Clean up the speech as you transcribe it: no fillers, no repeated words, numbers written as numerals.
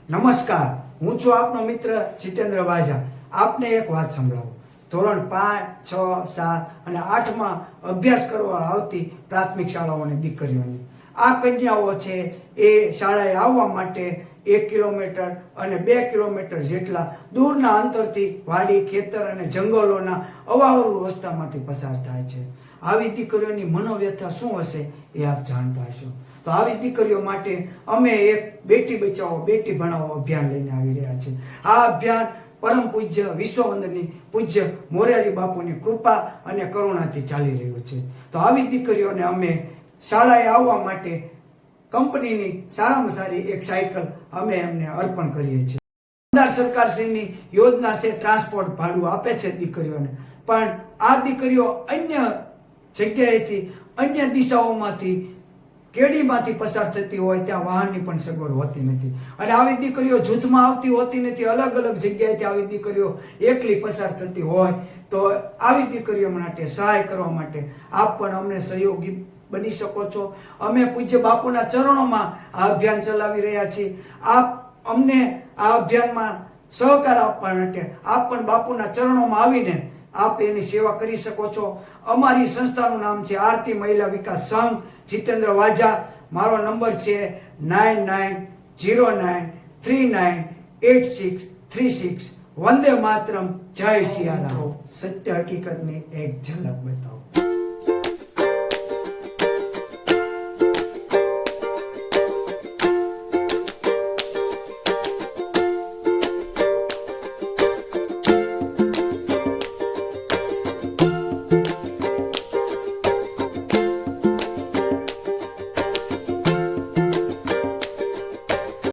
નમસ્કાર, હું છું આપનો મિત્ર જીતેન્દ્ર વાજા. આપને એક વાત સંભળાવું. ધોરણ 5, 6, 7 અને 8માં અભ્યાસ કરવા આવતી પ્રાથમિક શાળાઓની દીકરીઓની આ કન્યાઓ છે એ શાળાએ આવવા માટે 1 કિલોમીટર અને 2 કિલોમીટર જેટલા દૂરના અંતરથી વાડી, ખેતર અને જંગલોના અવાવરૂ રસ્તામાંથી પસાર થાય છે. આવી દીકરીઓની મનોવ્યથા શું હશે એ આપ જાણતા હશો. તો આવી દીકરીઓ માટે અમે એક બેટી બચાવો બેટી ભણાવો અભિયાન લઈને આવી રહ્યા છીએ. આ અભિયાન પરમ પૂજ્ય વિશ્વવંદની પૂજ્ય મોરારી બાપુની કૃપા અને કરુણાથી ચાલી રહ્યું છે. તો આવી દીકરીઓને અમે શાળાએ આવવા માટે કંપનીની સારામાં સારી એક સાયકલ અમે એમને અર્પણ કરીએ છીએ. સરકારશ્રીની યોજના છે, ટ્રાન્સપોર્ટ ભાડું આપે છે દીકરીઓને, પણ આ દીકરીઓ અન્ય જગ્યાએથી અન્ય દિશાઓમાંથી કેડીમાંથી પસાર થતી હોય ત્યાં વાહનની પણ સગવડ હોતી નથી. અને આવી દીકરીઓ જૂથમાં આવતી હોતી નથી. અલગ અલગ જગ્યાએથી આવી દીકરીઓ એકલી પસાર થતી હોય તો આવી દીકરીઓ માટે સહાય કરવા માટે આપ પણ અમને સહયોગી બની શકો છો. અમે પૂજ્ય બાપુના ચરણોમાં આ અભિયાન ચલાવી રહ્યા છીએ. આપ અમને આ અભિયાનમાં સહકાર આપવા માટે આપ પણ બાપુના ચરણોમાં આવીને આપ એની સેવા કરી શકો છો. અમારી સંસ્થાનું નામ છે આરતી મહિલા વિકાસ સંઘ, જીતેન્દ્ર વાજા. મારો નંબર છે 9909398636. વંદે માતરમ, જય સિયારામ. સત્ય હકીકતની એક ઝલક બતાવો.